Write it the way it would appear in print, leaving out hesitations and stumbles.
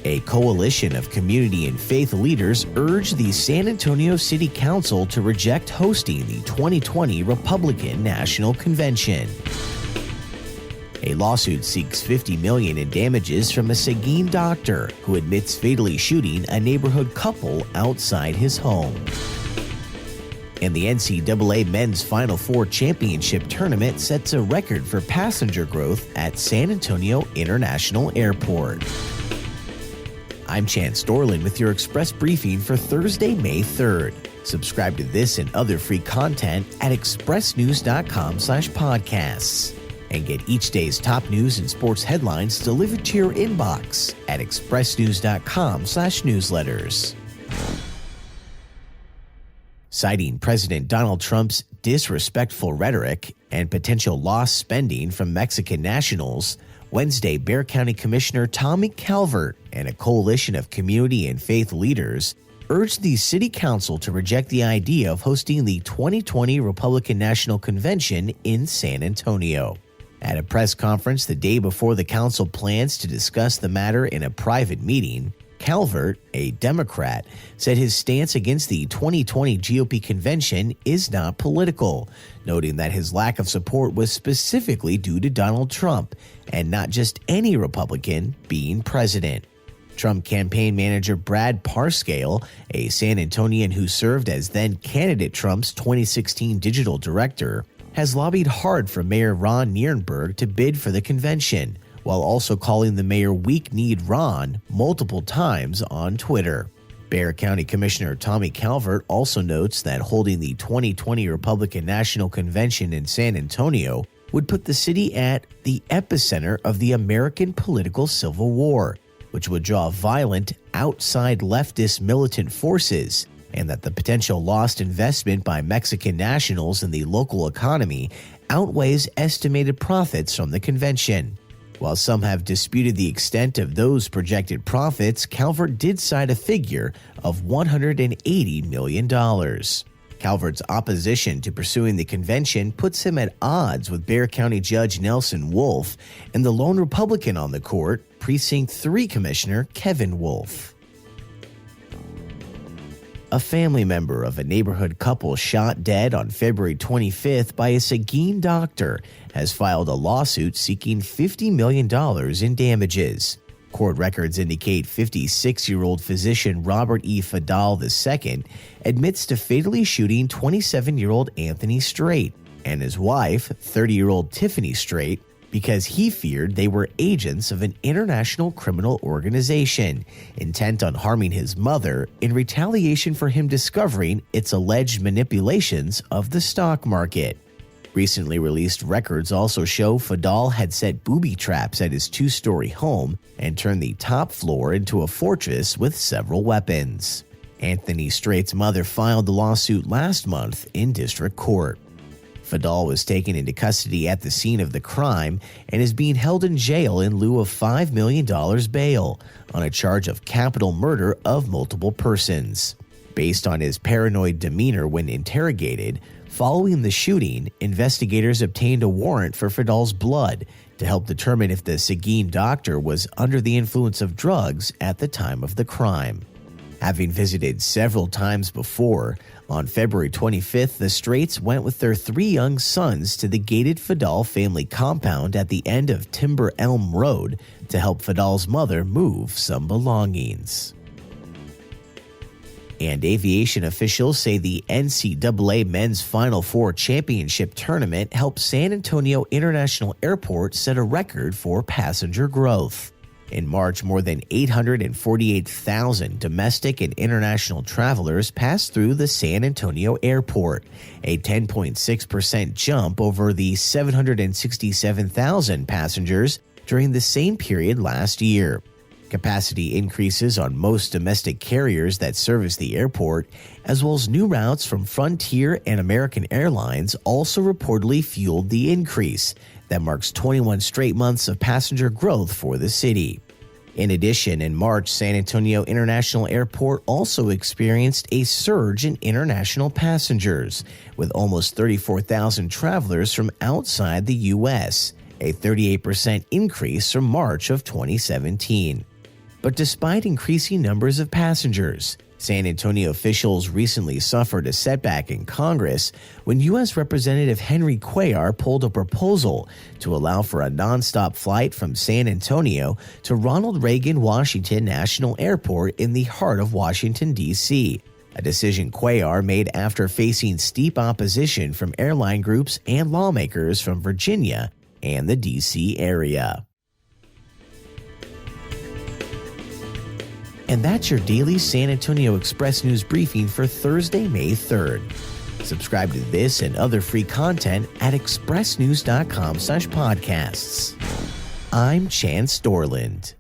A coalition of community and faith leaders urged the San Antonio City Council to reject hosting the 2020 Republican National Convention. A lawsuit seeks $50 million in damages from a Seguin doctor who admits fatally shooting a neighborhood couple outside his home. And the NCAA Men's Final Four Championship Tournament sets a record for passenger growth at San Antonio International Airport. I'm Chance Dorland with your Express Briefing for Thursday, May 3rd. Subscribe to this and other free content at expressnews.com/podcasts. And get each day's top news and sports headlines delivered to your inbox at expressnews.com/newsletters. Citing President Donald Trump's disrespectful rhetoric and potential lost spending from Mexican nationals, Wednesday, Bexar County Commissioner Tommy Calvert and a coalition of community and faith leaders urged the City Council to reject the idea of hosting the 2020 Republican National Convention in San Antonio. At a press conference the day before the council plans to discuss the matter in a private meeting, Calvert, a Democrat, said his stance against the 2020 GOP convention is not political, noting that his lack of support was specifically due to Donald Trump and not just any Republican being president. Trump campaign manager Brad Parscale, a San Antonian who served as then-candidate Trump's 2016 digital director, has lobbied hard for Mayor Ron Nirenberg to bid for the convention, while also calling the mayor weak-kneed Ron multiple times on Twitter. Bexar County Commissioner Tommy Calvert also notes that holding the 2020 Republican National Convention in San Antonio would put the city at the epicenter of the American political civil war, which would draw violent, outside leftist militant forces, and that the potential lost investment by Mexican nationals in the local economy outweighs estimated profits from the convention. While some have disputed the extent of those projected profits, Calvert did cite a figure of $180 million. Calvert's opposition to pursuing the convention puts him at odds with Bexar County Judge Nelson Wolf and the lone Republican on the court, Precinct 3 Commissioner Kevin Wolf. A family member of a neighborhood couple shot dead on February 25th by a Seguin doctor has filed a lawsuit seeking $50 million in damages. Court records indicate 56-year-old physician Robert E. Fadal II admits to fatally shooting 27-year-old Anthony Strait and his wife, 30-year-old Tiffany Strait, because he feared they were agents of an international criminal organization intent on harming his mother in retaliation for him discovering its alleged manipulations of the stock market. Recently released records also show Fadal had set booby traps at his two-story home and turned the top floor into a fortress with several weapons. Anthony Strait's mother filed the lawsuit last month in district court. Fadal was taken into custody at the scene of the crime and is being held in jail in lieu of $5 million bail on a charge of capital murder of multiple persons. Based on his paranoid demeanor when interrogated, following the shooting, investigators obtained a warrant for Fadal's blood to help determine if the Seguin doctor was under the influence of drugs at the time of the crime. Having visited several times before, on February 25th, the Straits went with their 3 young sons to the gated Fadal family compound at the end of Timber Elm Road to help Fadal's mother move some belongings. And aviation officials say the NCAA Men's Final Four Championship Tournament helped San Antonio International Airport set a record for passenger growth. In March, more than 848,000 domestic and international travelers passed through the San Antonio airport, a 10.6% jump over the 767,000 passengers during the same period last year. Capacity increases on most domestic carriers that service the airport, as well as new routes from Frontier and American Airlines, also reportedly fueled the increase that marks 21 straight months of passenger growth for the city. In addition, in March, San Antonio International Airport also experienced a surge in international passengers, with almost 34,000 travelers from outside the U.S., a 38% increase from March of 2017. But despite increasing numbers of passengers, San Antonio officials recently suffered a setback in Congress when U.S. Representative Henry Cuellar pulled a proposal to allow for a nonstop flight from San Antonio to Ronald Reagan Washington National Airport in the heart of Washington, D.C., a decision Cuellar made after facing steep opposition from airline groups and lawmakers from Virginia and the D.C. area. And that's your daily San Antonio Express News briefing for Thursday, May 3rd. Subscribe to this and other free content at expressnews.com/podcasts. I'm Chance Dorland.